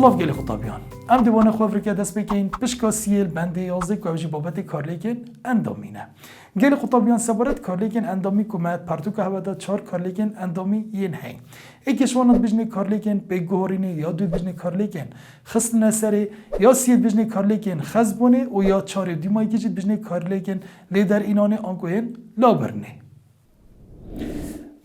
سلاف گلی خطابیان ام دیوانه خواه که دست بکین پشکا سیل بنده یازده که اوجی بابت کارلیکن اندامینه گلی خطابیان سبارت کارلیکن اندامی کمت پرتوک هوادا 4 کارلیکن اندامی ین هی ایکشوانات بجنه کارلیکن به گوهرینه یا دوی بجنه کارلیکن خستنه سره یا سید بجنه کارلیکن خزبونه و یا 4 دیمایی کشید بجنه کارلیکن لیدر اینانه آنکوین لابرنه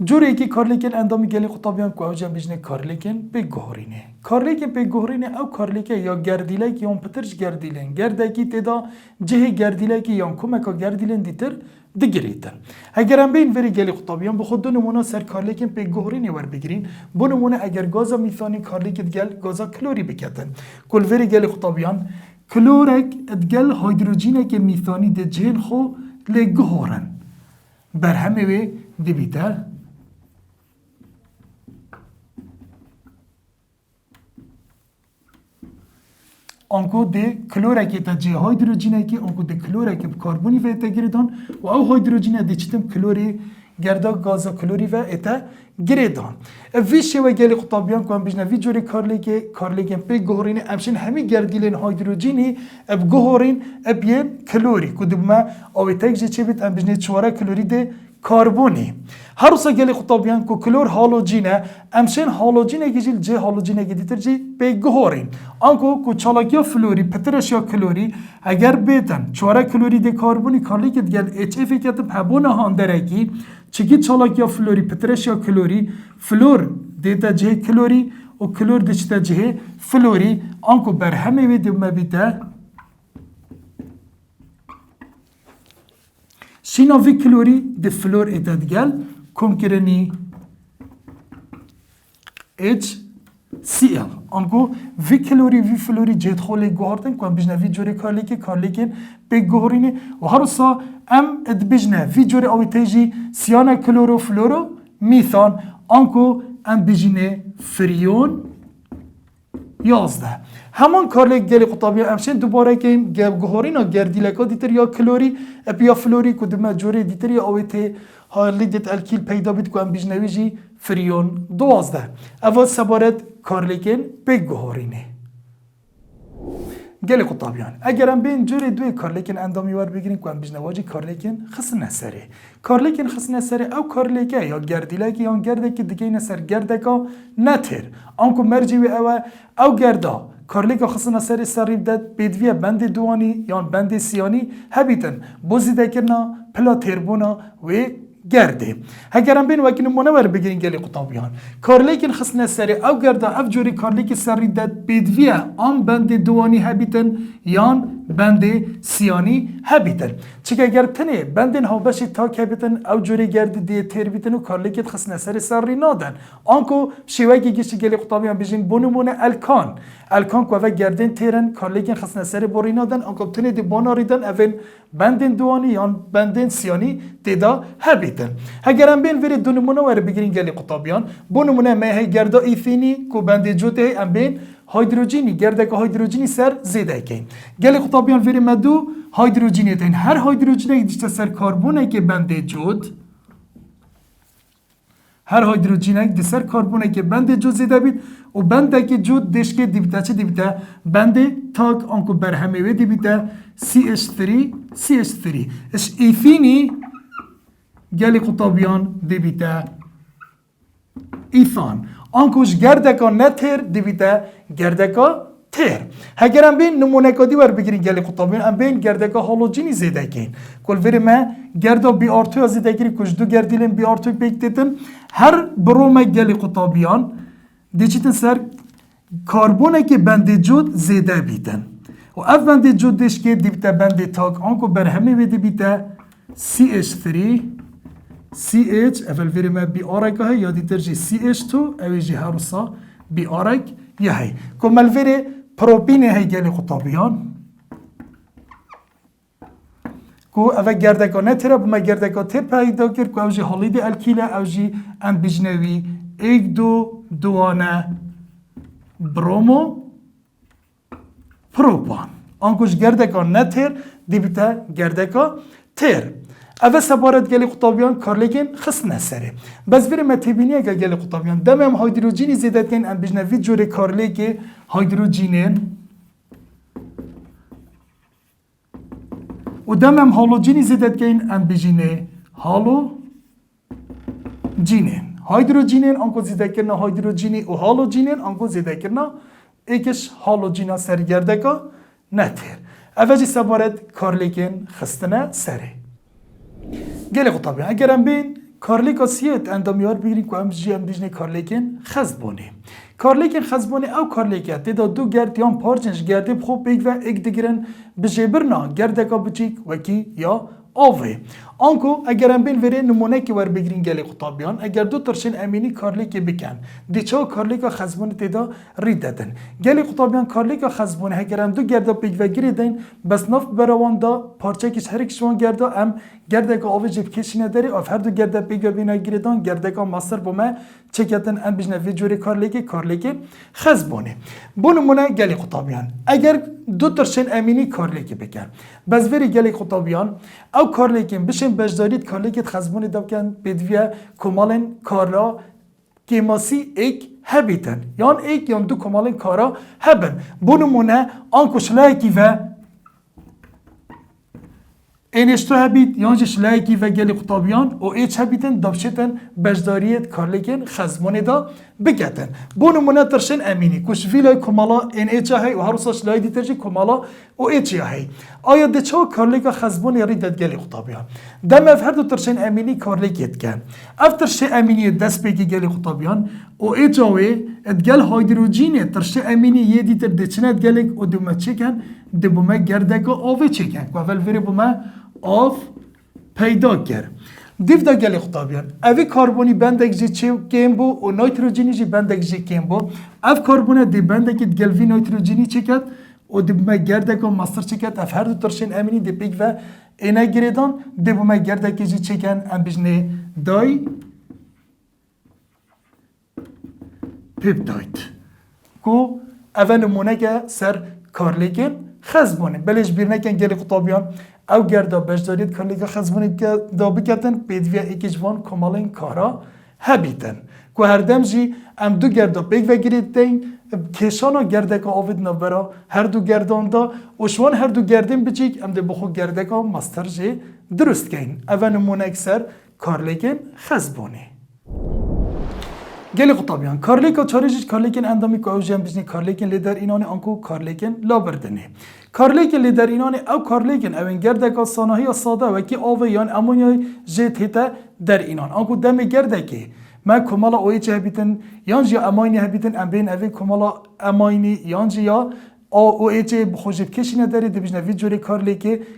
جوری که کارلیکن اندامی گلی خطابیان که اوجا بجنه کارلیکن به گوهرینه کارلیکن به گوهرینه او کارلیکن یا گردیلک یا پترش گردیلن گردکی تدا جه گردیلک یا کمکا گردیلن دیتر دگریتن اگر هم بین وری گلی خطابیان به خود دو نمونه سر کارلیکن به گوهرینه ور بگیرین بو نمونه اگر گازا میثانی کارلیکن گل گازا کلوری بکتن کل وری گلی خطابیان کلورک ادگل هیدروژینه که میثانی ده جهل خو لگهورن بر همه وی دبیته آنکو ده کلورکی تا جه هیدروژینه که آنکو ده کلورکی کربونی و اتا گریدان و او هیدروژینه ده چتم کلوری گردا گازا کلوری و اتا گریدان وی شوه گلی خطابیان که هم بجنه وی جوری کارلیکن پی گوهرینه امشن همی گردیلین هیدروژینی اب گوهرین اب ین کلوری که دبما اوی تک جه چه بیت ام بجنه 4 کلوری ده کربونی هر روز گلی خطابیان کو کلور هالوجینه امشن هالوجینه گیجیل جه هالوجینه گیدیتر جی به گوهرین آنکو کو چالاکیا فلوری پترش یا کلوری اگر بیتن 4 کلوری ده کربونی کارلیکت گل اچ اف کتب هبونه هاندرکی چکی چالاکیا فلوری پترش یا کلوری فلور دیتا جه کلوری و کلور دچتا جه فلوری آنکو بر همه وی دم بیته شینا وی کلوری ده فلور اتدگل کم کرنی HCl آنکو وی کلوری وی فلوری جهت خوله گوهردن که بجنه وی جوری کارلیکن به گوهرینه و هر سا ام اد بجنه وی جوری آوی تیجی سیانه کلورو فلورو میثان آنکو ام بجنه فریون 11 همان کارلیک گلی خطابی امشن دوباره که گوهرینا گردیلکا دیتر یا کلوری اپیا فلوری کدوم جوری دیتر یا آوی تی هارلی دیت الکیل پیدا بید که ام بجنوی جی فریون 12 اول سبارت کارلیکن به گوهرینه گلی خطابیان اگر ام بین جوری دوی کارلیکن اندامی ور بگیرین که ام بجنواجی کارلیکن خسنه سره کارلیکن خسنه سره او کارلیکه یا گردیلکی یا گردکی دیگه نسر گردکا نتر آنکو مرجی و او گردا کارلیکا خسنه سره سریب داد بدویه بند دوانی یا بند سیانی هبیتن بوزیده کرنا پلا تربونا و گرده اگرم بین وکی نمونه ور بگیرین گلی خطابیان کارلیکن خسنه سره او گرده او جوری کارلیک سری داد بدویه آن بند دوانی هبیتن یان بند سیانی هبیتن چک اگر تنه بندن ها بشی تاک هبیتن او جوری گرده دی تیر بیتن و کارلیکت خسنه سره سری نادن آنکو شیوهی گیشی گلی خطابیان بجین بونمونه الکان که اوه گردن تیرن کارلیکن خسنه سره بوری نادن آنکو تنه دی باناریدن اول بندن دوانی یان بندن سیانی دیدا هبیتن اگرم بین وری دو نمونه ور بگیرین گلی خطابیان بو نمونه مه گردا ایثینی کو بند جوته ام بین هیدروژینی گردک هیدروژینی سر زیده کین گلی خطابیان وری مدو هیدروژینی تین هر هیدروژینی دیشته سر کربونه که بند جود هر هیدروژینی دی سر کربونه که بند جود زیده بید و بنده که جود دیش که دیبیته چه دیبیته بند تاک آنکو بر همه وی دیبیته CH3 اش ایثینی گلی خطابیان دیبیته ایثان آنکوش گردکا نتر دیبیته گردکا تر اگرم بین نمونه کدی ور بگیرین گلی خطابیان ام بین گردکا هالوجینی زیده کین کل وری ما گردا بی آرتو زیده گیری کش دو گردیلن بی آرتو بیکتتن هر بروم گلی خطابیان دیچیتن سر کربونه که بند جود زیده بیتن و اف بند جود دیش که دیبیته بند تاک آنکو بر همه وی دیبیته CH3 CH اول وری ما بی آرک های یا دیتر جی CH2 اوی جی هروسا بی آرک یه های کمال وری پروپین های گلی خطابیان کو اوه گردکانه تره بما گردکانه پیدا کرد که اوجی حالید الکیله اوجی ام بجنوی ایک دو دوانه برومو پروپان آنکوش گردکانه تر دیبیته گردکا تر اوه سبارت گلی قطابیان کارلیکن خسنه سره بس وری متبینیه که گلی قطابیان دمم هیدروژینی زیادت کن ام بجنوی جوری کارلیک هیدروژینن و دمم هالوجینی زیادت کن ام بجنه هالوجینن هیدروژینن آنکو زیاده کرنا هیدروژینی و هالوجینن آنکو زیاده کرنا ایکش هالوجینا سرگرده که نتر اوجی سبارت کارلیکن خستنه سره گلی قطابی اگر ام بین کارلیک سیت اندامیار بگیریم که ام جی ام بیجنه کارلیکن خزبونه کارلیکن خزبونه او کارلیکت دیدا دو گرد یان پارچنش گرده بخوب بیگ و ایک دیگرن بجبرنا گرده که بچیک وکی یا آوه آنکو اگر ام بین وری نمونه که ور بگیرین گلی قطابیان اگر دو ترشن امینی کارلیک بکن دیچا کارلیک خزبونه تیدا رید دادن گلی قطابیان کارلیک خزبونه اگر ام دو گرده بیگ و گیری دین بس نف براوان دا پارچه کش هر کشوان گرده ام گرده که آوه جب کشی نداری اف هر دو گرده بیگ و بینا گیری دان گرده که مصر بومه چکتن ام بجنه وی جوری کارلیک خزبونه بو نمونه گلی قطابیان اگر دو ترشن امینی کارلیک بکن بس وری گلی قطابیان او کارلیکن بشن بجدارید کارلیکت خزبونی دبکن بدویه کمالن کارا کیماسی ایک هبیتن یان ایک یان دو کمالن کارا هبن بو نمونه آنکو شلایکی و اینشتو هبید یانج شلایکی و گلی قطابیان و ایچ هبیتن دبشتن بجداریت کارلیکن خزبونی دا بگتن بو نمونه ترشن امینی کش ویلای کمالا این ایچ هی و هروسا شلای دیترجی کمالا و ایچ هی آیا دچا کارلیکا خزبونی ریدت گلی قطابیان دم اف هر دو ترشن امینی کارلیکیت کن اف ترشن امینی دست بگی گلی قطابیان و ایچ هی ادگل هیدروژینی ترشن امینی یه دیتر دچنت گلیک و دومه چکن دبومه گردگا آوه چکن که اول وری بومه آف پیدا کرد دیو دا گلی قطابیان اوی کاربونی بندک جی چه کم بو و نایتروژینی جی بندک جی کم بو اف کاربونه دی بندک گلوی نایتروژینی چکت و دی بومه گردک و ماستر چکت اف هر دو ترشین امینی دی پیک و اینا گریدان دی بومه گردک جی چکن ام بجنه دای پیپتاید کو اول نمونه که سر کارلیکن خزبونه بلش بیر نکن گلی قطابیان او گردا بجدارید کارلیک خزبونه که دا بکتن پیدویا ایکی جوان کمالین کارا هبیتن که هر دم جی ام دو گردا بیگ و گرید دین کشانا گرده که آوید نبرا هر دو گردان دا و شوان هر دو گردین بچیک ام ده بخو گرده که مستر جی درست کن اول نمونه اکسر کارلیکن خزبونه گلی قطابیان کارلیکا چارجش کارلیکن اندامی که اوجیم بجنی کارلیکن لیدر اینانه آنکو کارلیکن لابردنه کارلیکن لیدر اینانه او کارلیکن اوین گرده که سانهی ساده و که آوه یان امونیای جت هیته در اینان آنکو دم گرده که ما کمالا اوی چه هبیتن یانجی اماینی هبیتن ام بین اوی کمالا اماینی یانجی یا اوی چه بخوجب کشی نداری دی بجنه وی جوری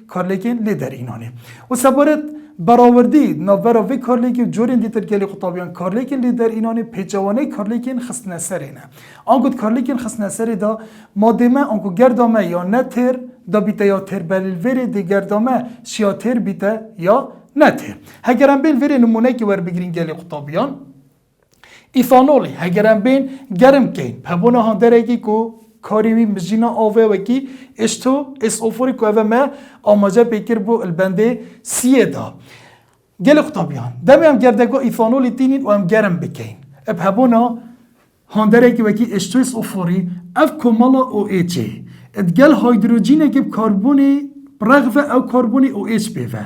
کارلیکن لیدر اینانه و سبارت براوردی نوبرا وی کارلیکن جورین دیتر گلی قطابیان کارلیکن لیدر اینانه پیچوانه کارلیکن خسنه سرینه آنکو کارلیکن خسنه سری دا مادمه آنکو گردامه یا نتر دا بیته یا تر بلوری دی گردامه شیا تر بیته یا نتر هگرم بین وری نمونه که ور بگیرین گلی قطابیان ایثانولی هگرم بین گرم کین پبونه هاندرگی کو کاریوی مجینا آوه وکی اشتو اس اوفوری که اوه ما آماجه بکر بو البنده سیه دا گل قطابیان دمی هم گردگو ایثانولی تینین و هم گرم بکین اب هبونا هاندره که وکی اشتو اس اوفوری اف کمالا او ایچه ادگل هیدروژینه که کاربونی برغوه او کاربونی او ایچ بیوه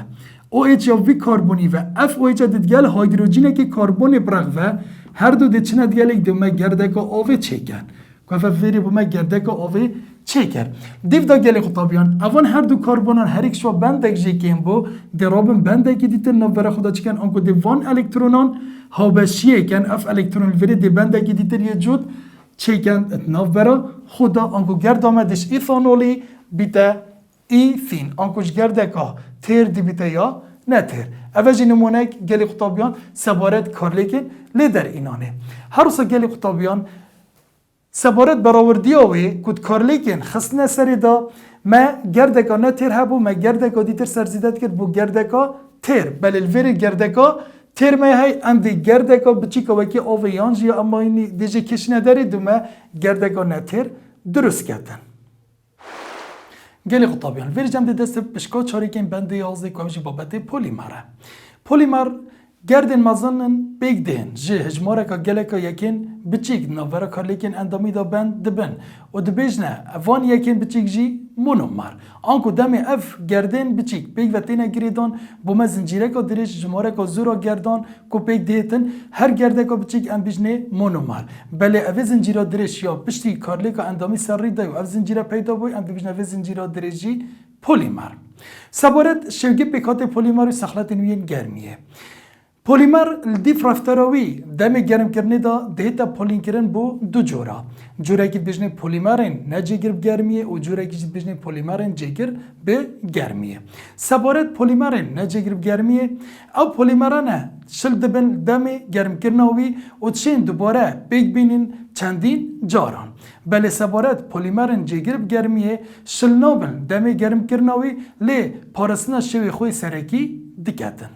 او ایچ یا وی کاربونی و اف او ایچ ادگل هیدروژینه که کاربونی برغوه هر دو دچنه دیگه دمه گردگو آوه چکن که فری بومه گرده که آوه چه کرد دیو دا گلی قطابیان اوان هر دو کاربونان هر یک شو بندک جی کن بو درابن بندک دیتر نوبره خدا چکن آنکو دیوان الکترونان هاوشیه کن اف الکترون وری دی بندک دیتر یه جود چه کن نوبره خدا آنکو گرد آمدش ایثانولی بیته ایثین آنکوش گرده که تیر دی بیته یا نه تیر اوجی نمونک گلی قطابیان سبارت کارلیکن لیدر اینانه هر روز گلی قطابیان سبارت براوردی اوی کد کارلیکن خسنه سری دا ما گردکا نه تیر هبو ما گردکا دیتر سرزیدت کرد بو گردکا تیر بل الویر گردکا تیر ما های اندی گردکا بچی که وکی اوی یانجی اما اینی دیجی کشنه داری دو ما گردکا نه تیر درست کردن گلی خطابیان ویرجم ده دست بشکا چاری که بنده یازده کوچی بابت پلیمره پلیمر گردن مازنن بیگ دین جه هجماره که گله که یکین بچیک نوبره کارلیکن اندامی دا بند دبن و دبیجنه وان یکین بچیک جی مونومر آنکو دم اف گردن بچیک بیگ و تینه گریدان بوم زنجیره که درش جماره که زورا گردان کو بیگ دیتن هر گرده که بچیک ام بیجنه مونومر بله اف زنجیره درش یا پشتی کارلیک اندامی سر ریده و اف زنجیره پیدا بوی ام بیجنه اف زنجیره درجی پلیمر سبارت شوگی پیکات پلیمر سخلت نوین گرمیه پلیمر دیف رفتاروی دم گرم کردن دا دیتا پولین کردن بو دو جورا جوره که بجنه پلیمرین نه جگر گرمیه و جوره که بجنه پلیمرین جگر به گرمیه سبارت پلیمرین نه جگر گرمیه او پلیمرانه شل دبن دم گرم کردنوی و چین دوباره بیگ بینین چندین جاران بله سبارت پلیمرین جگر گرمیه شل نوبل دم گرم کردنوی لی پارسنا شوی خوی سرکی دکتن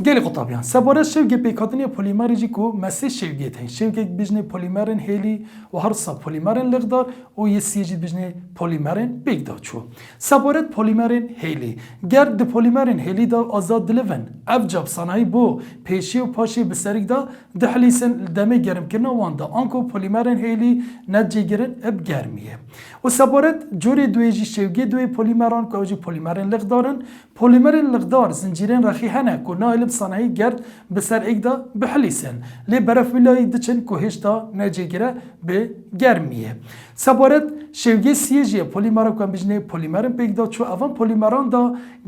گلی قطابیان سباره شوگی پیکاتنی پلیمری جی کو مسیح شوگی تین شوگی بجنه پلیمرین هیلی و هر سا پلیمرین لغدار و یه سیجی بجنه پلیمرین بیگدا چو سبارت پلیمرین هیلی گرد پلیمرین هیلی دا آزاد دلون افجاب صنایع بو پیشی و پاشی بسریک دا دحلیسن دمه گرم کرنا واندا آنکو پلیمرین هیلی نجی گرن اب گرمیه و سبارت جوری دویجی شوگی دوی پلیمران که اوجی پلیمرین لغدارن پلیمرین لغدار زنجیرین رخی هنه که نایل صنایع گرد بسر ایکدا بحلیسن لی برف ولایی دچن که هشتا نجیگره به گرمیه سبارت شوگی سیجی پلیمرا کن بجنه پلیمرین پیگدا چو اوان پلیمران دا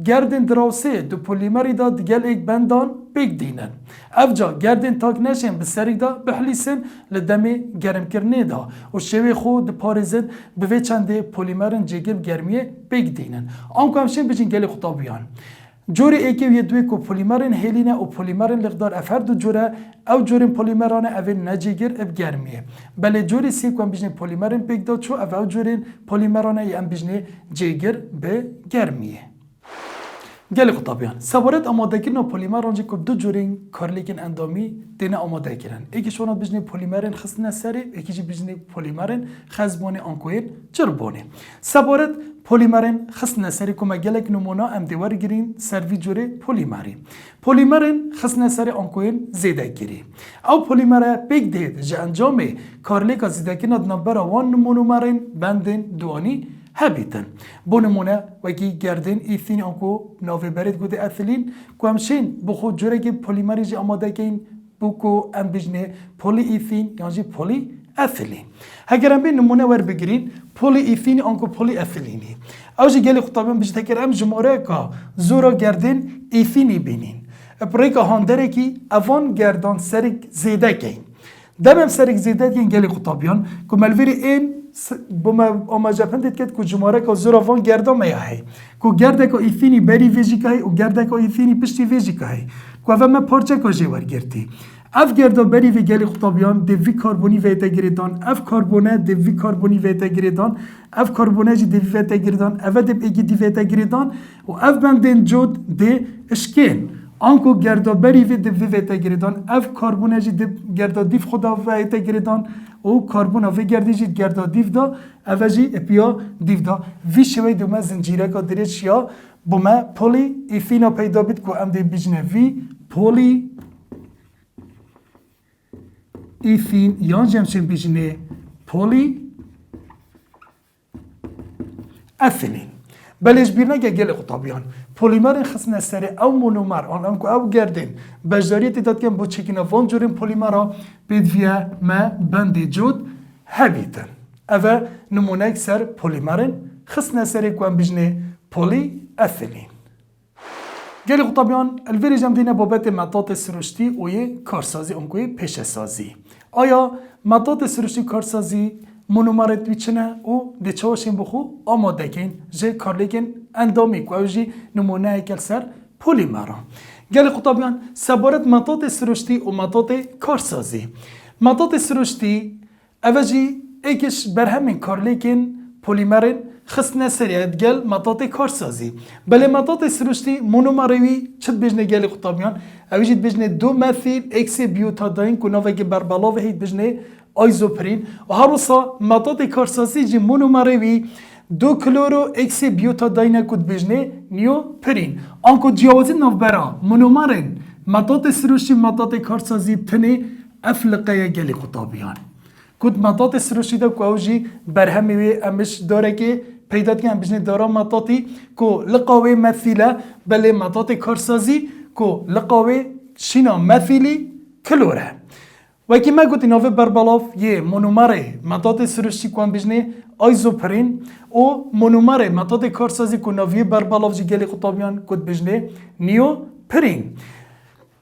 گردن دراوسه دو پلیمری دا دگل ایک بندان پیگ دینن افجا گردن تاک نشن بسر ایکدا بحلیسن لدمی گرم کرنه دا و شوی خود پارزن به چنده پلیمرین جیگر گرمیه پیگ دینن آنکو همشین بجن گلی خطابیان جوری ایکی و دوی کو پلیمرین هیلینه و پلیمرین لغدار افر دو جوره او جورین پلیمرانه اول نجیگر اب گرمیه بله جوری سی کو ام بیجنه پلیمرین پیگدا چو او جورین پلیمرانه ام بیجنه جیگر به گرمیه گلی قطابیان سوارت آماده کردن پلیمر آنجا که دو جورین کارلیکن اندامی دینه آماده کردن یکی شونا بجنه پلیمرین خسنه سری یکی جی بجنه پلیمرین خزبانه آنکوین چربانه سوارت پلیمرین خسنه سری که مگلک نمونه ام دیوار گیرین سروی جوره پلیمرین خسنه سری آنکوین زیده گیری او پلیمره پیک دید جه انجامه کارلیکا زیده کناد نبرا وان نمونومرین بندین دوانی هبیتن بو نمونه وکی گردن ایثین آنکو ناوی برید گوده اتلین که همشین بخود جوره که پلیمری جی آماده کن بو که ام بجنه پلی ایثین یعنی پلی اتلین اگر ام بین نمونه ور بگیرین پلی ایثین آنکو پلی اتلینی اوجی گلی خطابیان بجته که ام جماره که زورا گردن ایثینی بینین پریکا هاندره که اوان گردان سرک زیده کن دمم سرک زیده کن گلی خطابیان که ملویری این بما اما جپندید که جماره که زورا وان گردان میاهی که گرده که ایثینی بری ویجی که و گرده که ایثینی پشتی ویجی که که اوه من پارچه که جوار گرتی اف گرده بری و گلی خطابیان دوی کاربونی ویتا گریدان اف کاربونه دوی کاربونی ویتا گریدان اف کاربونه جی دوی ویتا گریدان اوه دب ایگی دی ویتا گریدان و اف بندین جود دی اشکین آنکو گرده بری و دوی ویتا گریدان اف کاربونه جی گرده دیف خدا ویتا گریدان و کاربون وی گردی جی گرده دیف دا اوه جی اپیا دیف دا وی شوی دوما زنجیره که دریش یا بوما پولی ایفینا پیدا بید که ام دی بیجنه وی پولی ایثین یان جمشن بیجنه پولی اتلین بلش بیرنه گل خطابیان پلیمر خصنا سری او مونومر آن که او گردن بجداریت داد که با چکینا وان جورین پلیمرها بیدویه ما بندی جود هبیتن اوه نمونه سر پلیمرین خصنا سری که هم بیجنه پولی اتلین گلی خطابیان الوری جمدینه بابت مطاط سروشتی و یه کارسازی اونکوی پیش سازی آیا مطاط سروشتی کارسازی مونومرت بیچنه و دیچواشین بخو آماده کن جه کارلیکن اندامی که اوجی نمونه اکل سر پلیمران گلی خطابیان سبارت مطاط سروشتی و مطاط کارسازی مطاط سروشتی اوجی ایکش برهمین کارلیکن پلیمرین خصنا سریعت گل مطاط کارسازی بله مطاط سروشتی مونومروی چت بجنه گلی خطابیان اویجید بجنه دو مثیل اکس بیوتاداین که نوه بربلاوه هید بجنه آیزوپرین و هر وصا مطاط کارسازی جی مونومروی دو کلورو اکسی بیوتا داینه کد بجنه نیو پرین آنکو جیاوزی نوبرا منومارن مطاط سروشی مطاط کارسازی پنه افلقه گلی قطابیان کد مطاط سروشی دا کوجی برهمی وی امش داره که پیدات که هم بجنه دارا مطاطی کو لقاوه مثیله بله مطاط کارسازی کو لقاوه شینا مثیلی کلوره وکی ما گوتی نوه بربالاف یه مونومره مطاط سروشی کن بجنه آیزوپرین و مونومره مطاط کارسازی کن نوه بربالاف جی گلی قطابیان کد بجنه نیو پرین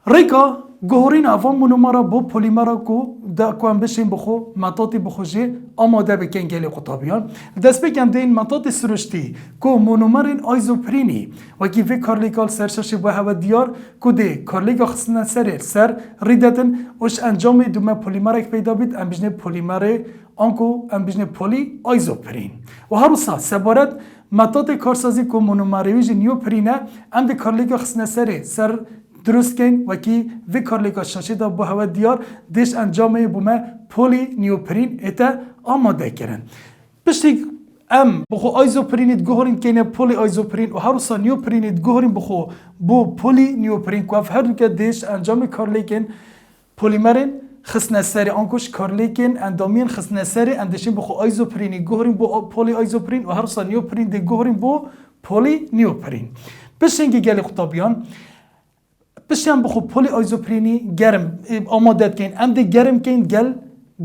ریکا گهورین اوان مونومره بو پولیمره کو دا کن بشین بخو مطاطی بخوشه آماده بکن گلی قطابیان دست بکم دین مطاط سروشتی کو مونومرین آیزوپرینی وکی وی کارلیکال سرشاشی با هوا دیار کو ده کارلیکا خصنا سر ریدتن وش انجام دومه پولیمرک پیدا بید ام بجنه پولیمره آنکو ام بجنه پولی آیزوپرین و هر روزا سبارت مطاط کارسازی کو مونومرویج نیو پرینه ام ده کارلیکا خصنا سر درست کن وکی وی کارلیکا شاشه دا با هوا دیار دیش انجامه بومه پولی نیوپرین اتا آماده کرن پشتی ام بخو آیزوپرینید گوهرین کنه پولی آیزوپرین و هر سا نیوپرینید گوهرین بخو بو پولی نیوپرین که هر دو که دیش انجام کارلیکن پولیمرین خصنا سری آنکوش کارلیکن اندامین خصنا سری اندشین بخو آیزوپرینی گوهرین بو پولی آیزوپرین و هر سا نیوپرین دی گوهرین بو پولی نیوپرین پشتینگی گلی خطابیان بشیم بخو پولی آیزوپرینی گرم آماده کن ام ده گرم کن گل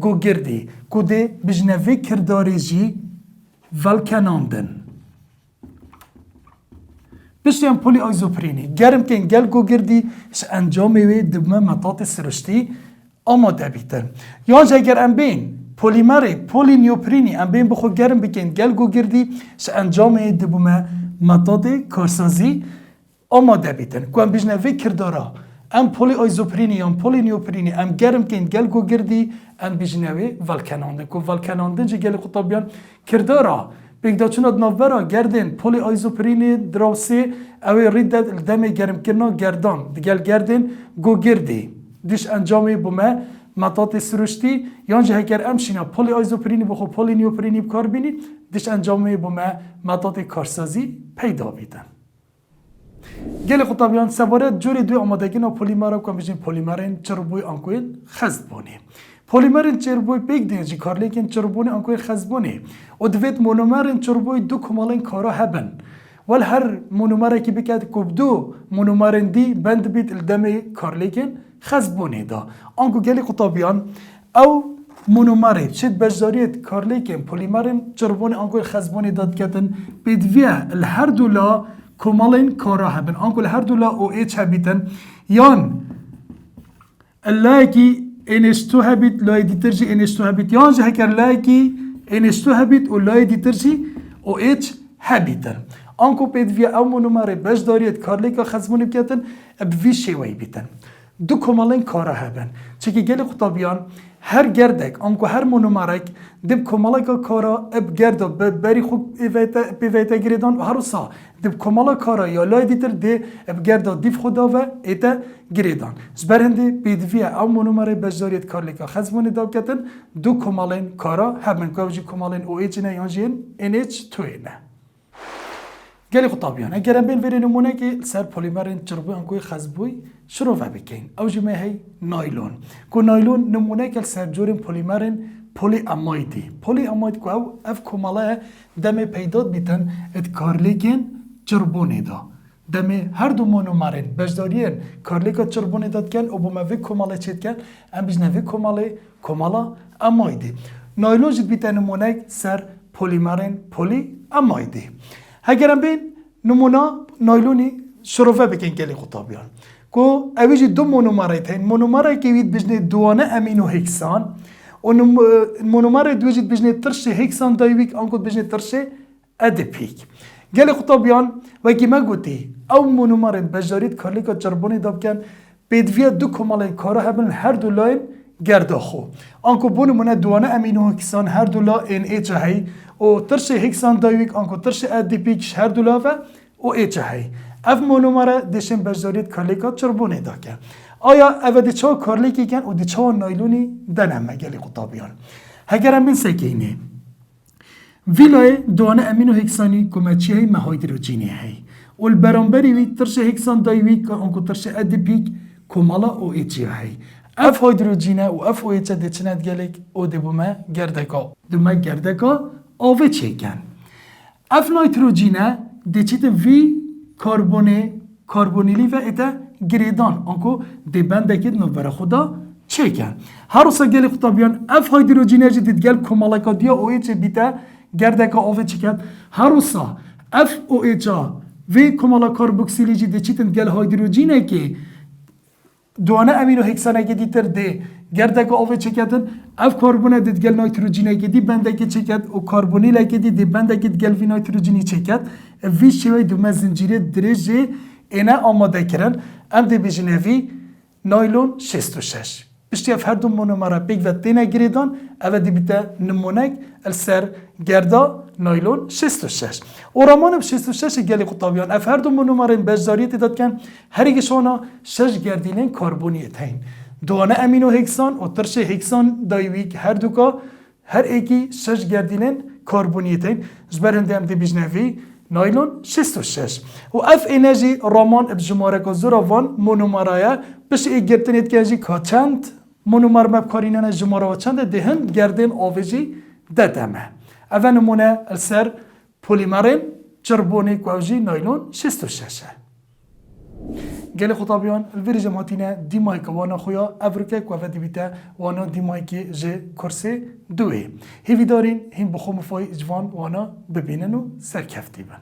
گو گردی کو ده بجنوی کرداری جی ولکناندن بشیم پولی آیزوپرینی گرم کن گل گو گردی ش انجامی وی دبمه مطاط سرشتی آماده بیتن یانج اگر ام بین پولیمره پولی نیوپرینی ام بین بخو گرم بکن گل گو گردی ش انجامی دبمه مطاط کارسازی آماده بیتن که ام بجنه وی کردارا ام پولی آیزوپرینی ام پولی نیوپرینی ام گرم کن گل گو گردی ام بجنه وی ولکناندن که ولکناندن جه گل خطابیان کردارا بگدا چوند نوورا گردن پولی آیزوپرینی دراوسی اوی ریدت دم گرم کرنا گردان دیگل گردن گو گردی دیش انجامی بومه مطاط سروشتی یانجه هکر امشینا پولی آیزوپرینی بخو پولی نیوپرینی بکار بینی دیش انجامی بومه مطاط کارسازی پیدا بیتن گل خطابیان سواره جوری دوی آمادگی نا پولیمر که میشین پولیمرین چربوی آنکوی خزبونی پولیمرین چربوی بیگ دینجی کارلیکن چربونی آنکوی خزبونی و دوید مونومرین چربوی دو کمالین کارا هبن ول هر مونومره که بکد کب دو مونومرین دی بند بید الدمی کارلیکن خزبونی دا آنکو گل خطابیان او مونومره چید بجداریت کارلیکن پولیمرین چربونی آنکوی خزبونی داد کتن بیدویه الهر دولا کمالین کارا هبن آنکل هر دولا او ایچ هبیتن یان لایکی انشتو هبیت لای دیترجی انشتو هبیت یان جه هکر لایکی انشتو هبیت و لای دیترجی او ایچ هبیتن آنکو پیدوی او مونومره بجداریت کارلیکا خزمونی بکتن بوی شیوی بیتن دو کمالین کارا هبن چکی گل خطابیان هر گردک آنکو هر مونومرک دب کمالا کارا اب گردا بری خوب پیویتا گریدان و هر سا دب کمالا کارا یا لای دیتر ده اب گردا دیف خدا و ایتا گریدان زبر هنده بیدویه او مونومره بجداریت کارلیکا خزمونی داب کتن دو کمالین کارا همین که اوجی کمالین او ایچ نه یانجین این ایچ توی نه گلی خطابیان اگرم بین وری نمونه که سر پولیمرین چربوی انکوی خزبوی شروع بکن او جمعه هی نایلون که نایلون نمونه که سر جورین پولیمرین پولی امایدی پولی اماید که او اف کماله دم پیداد بیتن ات کارلیکین چربونی دا دم هر دو مونومرین بجدارین کارلیکا چربونی داد کن او بومه وی کماله چید کن ام بجنه وی کماله امایدی نایلون جد بیتن نمونه سر پولیمرین پولی امایدی اگرم بین نمونه نایلونی شروع بکن گلی خطابیان که اویجی دو مونومره تین مونومره که وید بجنه دوانه امینو هکسان و مونومره دویجید بجنه ترش هکسان دایویک آنکود بجنه ترش ادپیک گلی خطابیان وکی ما گوتی او مونومره بجدارید کارلیکا چربونی داب کن بیدویه دو کماله کارا هبن هر دو لاین گرداخو آنکو بونمونه دوانه امینو هکسان هر دو لا این ایچ هی و ترش هکسان دایویک آنکو ترش ادپیک هر دو لا و او ایچ هی اف مونومره دشن بجدارید کارلیکا چربونی دا کن آیا او دیچا کارلیکی کن و دیچا نایلونی دنم مگلی خطابیان هگرم بین سکینه ویلای دوانه امینو هکسانی کمچی هی مهایدروجینی هی و البرانبری وی ترش هکسان دای وی که انکو ترش ادپیک کمالا او ایچی هی اف هیدروژینه و اف او ایچه دیچند گلک او دبومه گردکا آوه چیکن اف نایتروژینه دیچیت وی کاربونیلی و ایتا گریدان انکو دی بندکید نوبر خدا چیکن هر روزا گلی خدا بیان اف هیدروژینه جدید گل کمالکا دیا او ایچه بیتا گردکا آوه چیکن هر روزا اف او ایچه وی کمالا کاربوکسیلی جدید دیچیتن گل هیدروژینه که دوانه امینو هکسانه که دیتر ده گردک آوه چکتن اف کاربونه دید گل نایتروژینه که دی بنده که چکت و کاربونیله که دی بنده که گل وی نایتروژینی چکت وی شوی دومه زنجیره درجه اینه آماده کرن ام دی بیجنه وی نایلون 66 پشتی اف هر دو مونومره بیگ و تینه گریدان اوه دی بیته نمونک السر گردا نایلون 66 و رامان 66 گلی قطابیان اف هر دو مونومره بجداریت داد کن هر ایگشانا 6 گردیلین کاربونیت هین دوانه امینو هکسان و ترش هکسان دایویک هر دوکا هر ایکی 6 گردیلین کاربونیت هین جبرنده ام دی بیجنه وی نایلون 66 و اف انرژی رامان بجماره که زورا وان مونومره بش ای گرتنیت که که چند مونومر مبکارینان جماره و چند دهن گردین آویجی دادمه اول نمونه السر پولیمرین چربونی کوجی نایلون 66 گل خطابیان الویری جماعتینه دیمای که وانا خویا افریقا که وفتی بیته وانا دیمای که جه کرسه دوه هیوی دارین هم بخوم فای اجوان وانا ببینن و سرکفتی بن